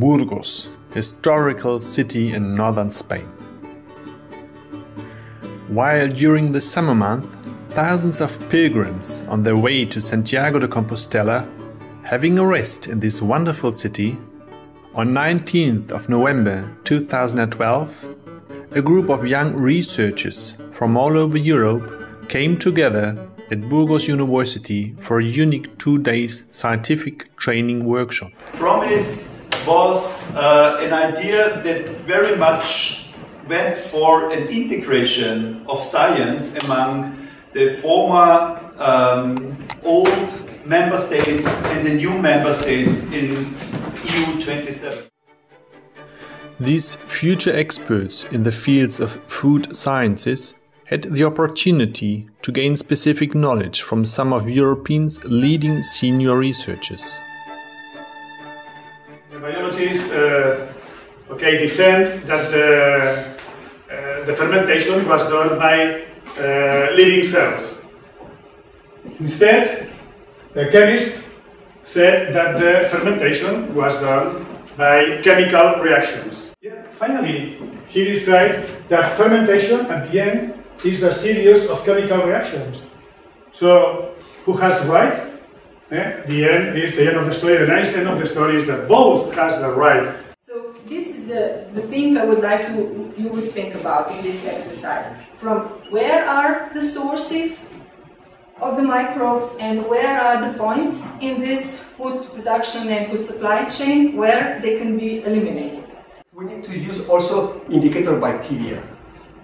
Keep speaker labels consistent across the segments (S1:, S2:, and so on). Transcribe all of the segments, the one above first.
S1: Burgos, historical city in northern Spain. While during the summer month, thousands of pilgrims on their way to Santiago de Compostela, having a rest in this wonderful city, on 19th of November 2012, a group of young researchers from all over Europe came together at Burgos University for a unique 2-day scientific training workshop.
S2: Promise was an idea that very much went for an integration of science among the former old member states and the new member states in EU 27.
S1: These future experts in the fields of food sciences had the opportunity to gain specific knowledge from some of Europe's leading senior researchers.
S3: The biologists defend that the fermentation was done by living cells. Instead, the chemists said that the fermentation was done by chemical reactions. Finally, he described that fermentation at the end is a series of chemical reactions. So, who has right? The end is the end of the story. The nice end of the story is that both has the right.
S4: So this is the thing I would like you would think about in this exercise. From where are the sources of the microbes and where are the points in this food production and food supply chain where they can be eliminated.
S5: We need to use also indicator bacteria.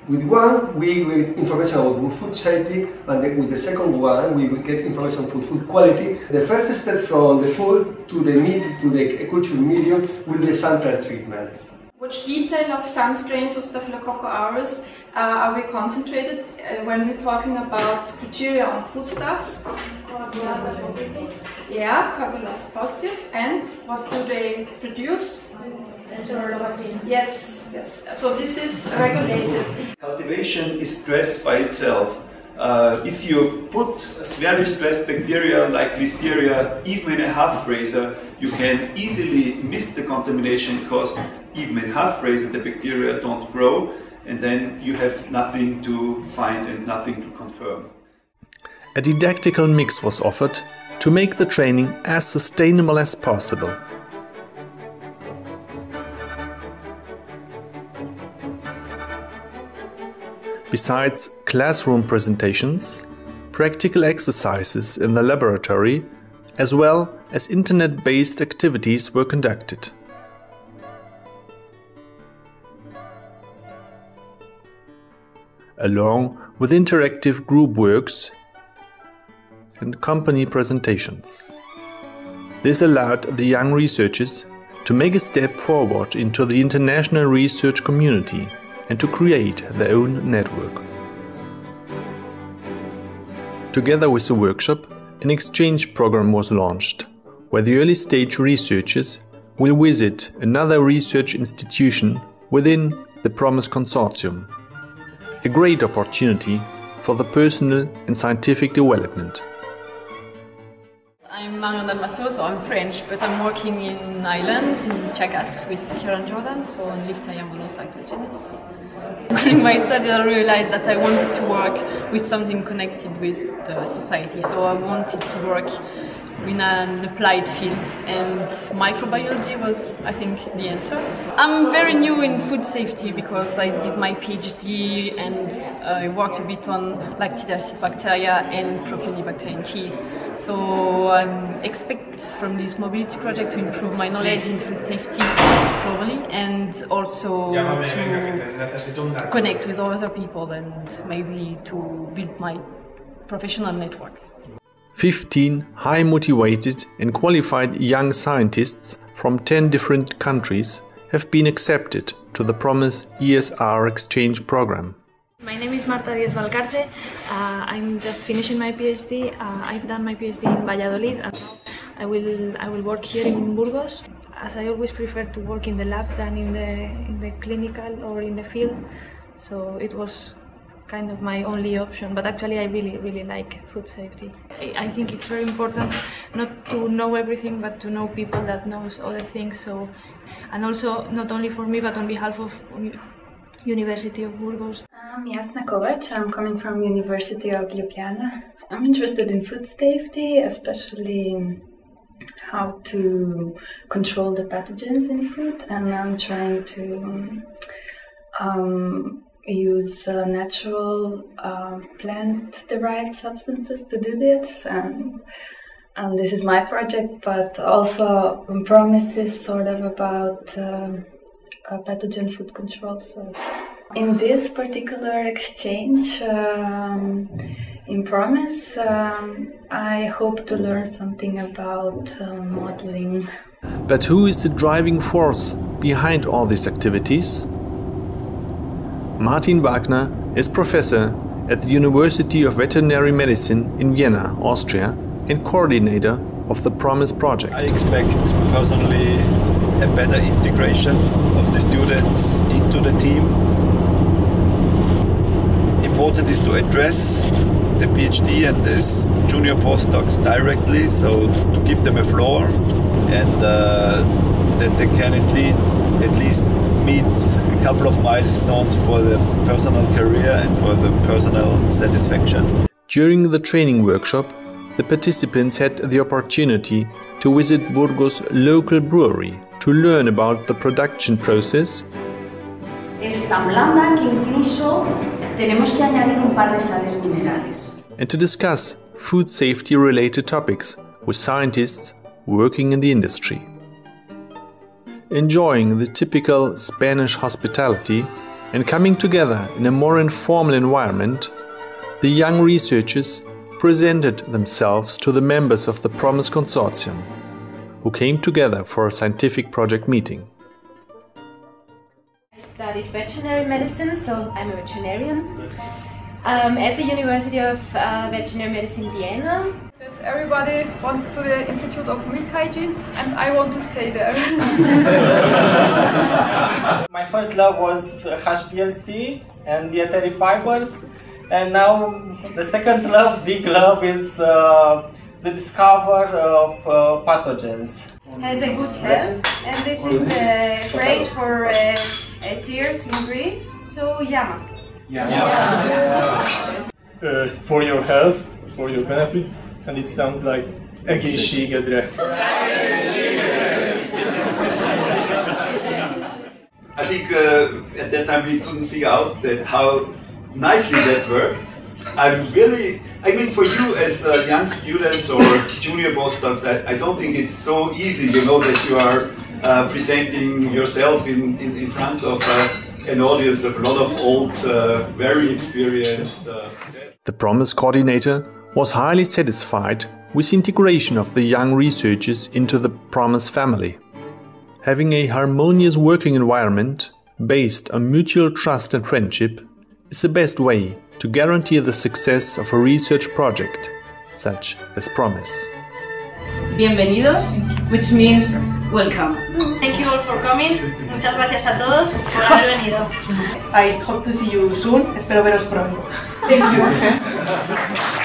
S5: With one, we get information about food safety, and then with the second one, we will get information for food quality. The first step from the food to the culture medium will be the sample treatment.
S6: Which detail of some strains of Staphylococcus aureus are we concentrated when we're talking about criteria on foodstuffs? Coagulase positive. Yeah, coagulase positive. And what do they produce? Yes, yes. So this is regulated.
S2: Cultivation is stressed by itself. If you put a very stressed bacteria like Listeria even in a half freezer, you can easily miss the contamination because even in half freezer the bacteria don't grow, and then you have nothing to find and nothing to confirm.
S1: A didactical mix was offered to make the training as sustainable as possible. Besides classroom presentations, practical exercises in the laboratory, as well as internet-based activities were conducted. Along with interactive group works and company presentations. This allowed the young researchers to make a step forward into the international research community and to create their own network. Together with the workshop, an exchange program was launched, where the early stage researchers will visit another research institution within the PROMISE consortium. A great opportunity for the personal and scientific development.
S7: I'm Marion Dalmasso, so I'm French, but I'm working in Ireland, in Chagas, with here in Jordan, so on this I am monocytogenes. During my studies I realized that I wanted to work with something connected with the society, so I wanted to work in an applied field, and microbiology was, I think, the answer. I'm very new in food safety because I did my PhD and I worked a bit on lactic acid bacteria and Propionibacter in cheese. So I expect from this mobility project to improve my knowledge in food safety globally, and also to connect with other people and maybe to build my professional network.
S1: 15 high-motivated and qualified young scientists from 10 different countries have been accepted to the PROMISE ESR exchange program.
S8: My name is Marta Diez Valcarte. I'm just finishing my PhD. I've done my PhD in Valladolid. I will work here in Burgos, as I always prefer to work in the lab than in the clinical or in the field. So it was kind of my only option, but actually I really like food safety. I think it's very important not to know everything, but to know people that knows other things. So, and also not only for me, but on behalf of University of Burgos.
S9: I'm Jasna Kovac. I'm coming from University of Ljubljana. I'm interested in food safety, especially how to control the pathogens in food, and I'm trying to use natural plant-derived substances to do this, and this is my project, but also PROMIS is sort of about pathogen food control. So in this particular exchange in PROMIS, I hope to learn something about modeling.
S1: But who is the driving force behind all these activities? Martin Wagner is professor at the University of Veterinary Medicine in Vienna, Austria, and coordinator of the PROMIS project.
S2: I expect personally a better integration of the students into the team. Important is to address the PhD and the junior postdocs directly, so to give them a floor, and that they can at least meet a couple of milestones for the personal career and for the personal satisfaction.
S1: During the training workshop, the participants had the opportunity to visit Burgos' local brewery to learn about the production process.
S10: Es tan blanda que incluso tenemos que añadir un par de sales minerales.
S1: And to discuss food safety related topics with scientists working in the industry. Enjoying the typical Spanish hospitality and coming together in a more informal environment, the young researchers presented themselves to the members of the PROMIS consortium, who came together for a scientific project meeting.
S11: I studied veterinary medicine, so I'm a veterinarian. At the University of Veterinary Medicine Vienna.
S12: That everybody wants to the Institute of Milk Hygiene, and I want to stay there.
S13: My first love was HPLC and dietary fibers, and now the second love, big love, is the discovery of pathogens.
S14: Has a good health, and this is the phrase for tears in Greece, so llamas.
S15: For your health, for your benefit, and it sounds like egészségedre.
S2: I think at that time we couldn't figure out that how nicely that worked. I mean, for you as young students or junior postdocs, I don't think it's so easy, you know, that you are presenting yourself in front of an audience of a lot of old, very experienced.
S1: The PROMIS coordinator was highly satisfied with the integration of the young researchers into the PROMIS family. Having a harmonious working environment based on mutual trust and friendship is the best way to guarantee the success of a research project such as PROMIS.
S10: Bienvenidos, which means welcome. Thank you all for coming. Muchas gracias a todos por haber venido.
S12: I hope to see you soon. Espero veros pronto. Thank you.